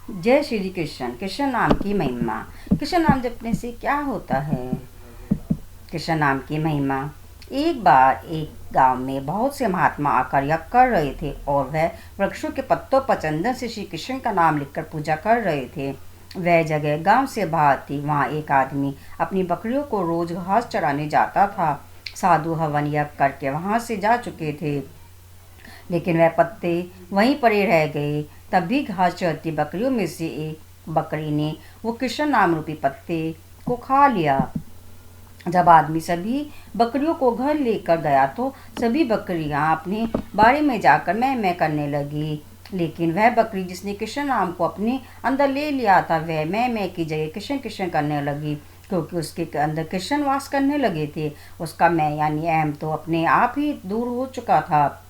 जय श्री कृष्ण। कृष्ण नाम की महिमा। कृष्ण नाम जपने से क्या होता है? कृष्ण नाम की महिमा। एक बार एक गांव में बहुत से महात्मा आकर यज्ञ कर रहे थे और वह वृक्षों के पत्तों पर चंदन से श्री कृष्ण का नाम लिखकर पूजा कर रहे थे। वह जगह गांव से बाहर थी। वहां एक आदमी अपनी बकरियों को रोज घास चराने जाता था। साधु हवन यज्ञ करके वहां से जा चुके थे, लेकिन वह पत्ते वहीं पड़े रह गए। तब भी घास चरती बकरियों में से एक बकरी ने वो कृष्ण नाम रूपी पत्ते को खा लिया। जब आदमी सभी बकरियों को घर लेकर गया तो सभी बकरियां अपने बाड़े में जाकर मैं करने लगी, लेकिन वह बकरी जिसने कृष्ण नाम को अपने अंदर ले लिया था वह मैं की जगह कृष्ण कृष्ण करने लगी, क्योंकि उसके अंदर कृष्ण वास करने लगे थे। उसका मैं यानी अहम तो अपने आप ही दूर हो चुका था।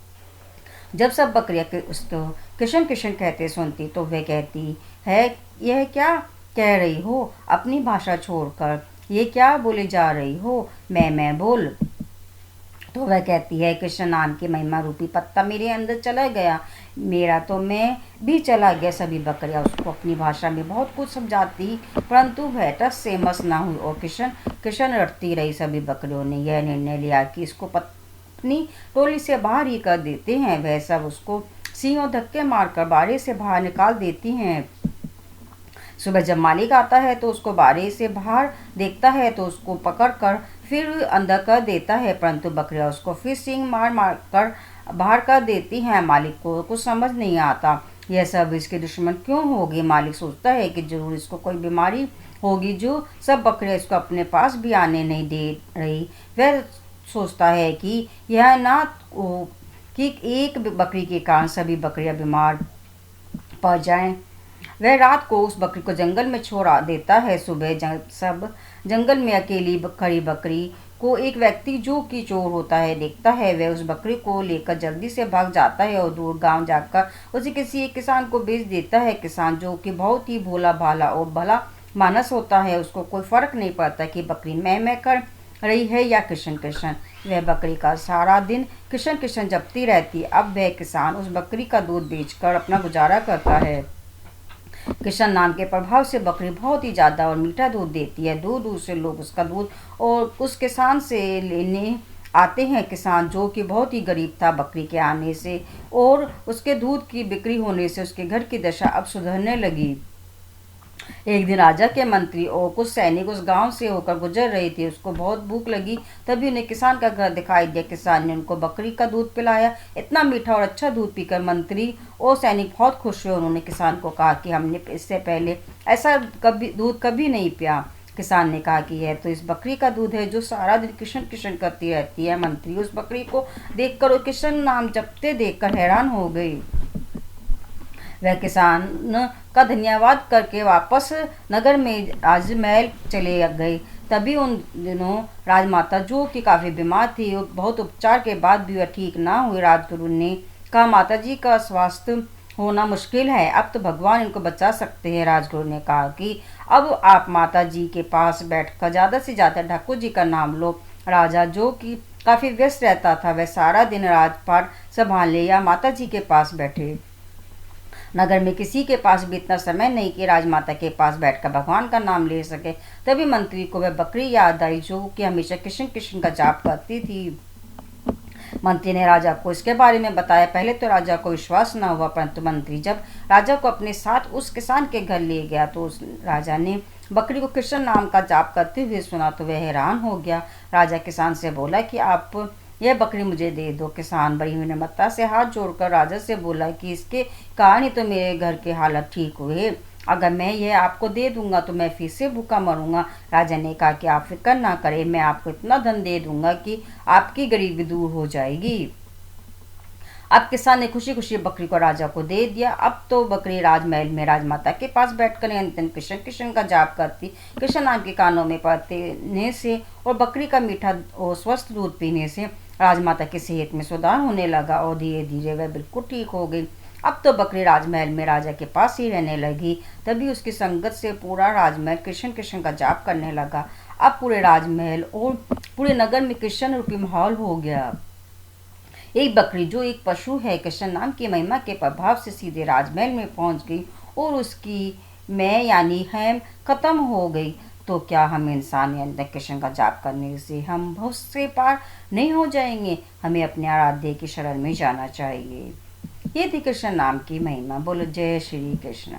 जब सब बकरियां उसको कृष्ण कृष्ण कहते सुनती तो वह कहती है, यह क्या कह रही हो? अपनी भाषा छोड़कर ये क्या बोले जा रही हो? मैं बोल। तो वह कहती है, कृष्ण नाम की महिमा रूपी पत्ता मेरे अंदर चला गया, मेरा तो मैं भी चला गया। सभी बकरियां उसको अपनी भाषा में बहुत कुछ समझाती, परंतु वह टस से मस ना हुई और कृष्ण कृष्ण रटती रही। सभी बकरियों ने यह निर्णय लिया कि इसको अपनी टोली से बाहर ही कर देते हैं। वह सब उसको सींगों धक्के मारकर बाड़े से बाहर निकाल देती हैं। सुबह जब मालिक आता है तो उसको बाड़े से बाहर देखता है तो उसको पकड़कर फिर अंदर कर देता है, परंतु बकरियां उसको फिर सींग मार मार कर बाहर कर देती हैं। मालिक को कुछ समझ नहीं आता, यह सब इसके दुश्मन क्यों होगी। मालिक सोचता है कि जरूर इसको कोई बीमारी होगी जो सब बकरियां इसको अपने पास भी आने नहीं दे रही। वह सोचता है कि यह ना कि एक बकरी के कारण सभी बकरियां बीमार पड़ जाएं। वह रात को उस बकरी को जंगल में छोड़ देता है। सुबह सब जंगल में अकेली खड़ी बकरी को एक व्यक्ति जो कि चोर होता है देखता है। वह उस बकरी को लेकर जल्दी से भाग जाता है और दूर गांव जाकर उसे किसी एक किसान को बेच देता है। किसान जो कि बहुत ही भोला भाला और भला मानस होता है, उसको कोई फर्क नहीं पड़ता कि बकरी मैं कर रही है या कृष्ण कृष्ण। वह बकरी का सारा दिन कृष्ण कृष्ण जपती रहती। अब वह किसान उस बकरी का दूध बेचकर अपना गुजारा करता है। कृष्ण नाम के प्रभाव से बकरी बहुत ही ज़्यादा और मीठा दूध देती है। दूर दूर से लोग उसका दूध और उस किसान से लेने आते हैं। किसान जो कि बहुत ही गरीब था, बकरी के आने से और उसके दूध की बिक्री होने से उसके घर की दशा अब सुधरने लगी। एक दिन राजा के मंत्री और कुछ सैनिक उस गांव से होकर गुजर रहे थे। उसको बहुत भूख लगी, तभी उन्हें किसान का घर दिखाई दिया। किसान ने उनको बकरी का दूध पिलाया। इतना मीठा और अच्छा दूध पीकर मंत्री और सैनिक बहुत खुश हुए। उन्होंने किसान को कहा कि हमने इससे पहले ऐसा दूध कभी नहीं पिया। किसान ने कहा कि यह तो इस बकरी का दूध है जो सारा दिन कृष्ण कृष्ण करती रहती है। मंत्री उस बकरी को देखकर और कृष्ण नाम जपते देखकर हैरान हो गई। वह किसान का धन्यवाद करके वापस नगर में राजमहल चले गए। तभी उन दिनों राजमाता जो कि काफ़ी बीमार थी, बहुत उपचार के बाद भी वह ठीक ना हुई। राजगुरु ने कहा, माता जी का स्वास्थ्य होना मुश्किल है, अब तो भगवान इनको बचा सकते हैं। राजगुरु ने कहा कि अब आप माता जी के पास बैठकर ज़्यादा से ज़्यादा ठाकुर जी का नाम लो। राजा जो कि काफ़ी व्यस्त रहता था, वह सारा दिन राजपाट संभाले या माता जी के पास बैठे। नगर में किसी के पास भी इतना समय नहीं कि राजमाता के पास बैठकर भगवान का नाम ले सके। तभी मंत्री को वह बकरी याद आई जो कि हमेशा कृष्ण कृष्ण का जाप करती थी। मंत्री ने राजा को इसके बारे में बताया। पहले तो राजा को विश्वास न हुआ, परंतु मंत्री जब राजा को अपने साथ उस किसान के घर ले गया तो उस राजा ने बकरी को कृष्ण नाम का जाप करते हुए सुना तो वह हैरान हो गया। राजा किसान से बोला कि आप यह बकरी मुझे दे दो। किसान बड़ी विनम्रता से हाथ जोड़कर राजा से बोला कि इसके कारण ही तो मेरे घर के हालत ठीक हुए, अगर मैं यह आपको दे दूंगा तो मैं फिर से भूखा मरूंगा। राजा ने कहा कि आप फिक्र ना करें, मैं आपको इतना धन दे दूंगा कि आपकी गरीबी दूर हो जाएगी। अब किसान ने खुशी खुशी बकरी को राजा को दे दिया। अब तो बकरी राजमहल में राजमाता के पास बैठकर निरंतर कृष्ण कृष्ण का जाप करती। कृष्ण नाम के कानों में पड़ने से और बकरी का मीठा और स्वस्थ दूध पीने से राजमाता की सेहत में सुधार होने लगा और धीरे धीरे वह बिल्कुल ठीक हो गई। अब तो बकरी राजमहल में राजा के पास ही रहने लगी। तभी उसकी संगत से पूरा राजमहल कृष्ण कृष्ण का जाप करने लगा। अब पूरे राजमहल और पूरे नगर में कृष्ण रूपी माहौल हो गया। एक बकरी जो एक पशु है, कृष्ण नाम की महिमा के प्रभाव से सीधे राजमहल में पहुंच गई और उसकी मैं यानी हम ख़त्म हो गई, तो क्या हम इंसान यानी कृष्ण का जाप करने से हम बहुत से पार नहीं हो जाएंगे? हमें अपने आराध्य की शरण में जाना चाहिए। ये थी कृष्ण नाम की महिमा। बोलो जय श्री कृष्ण।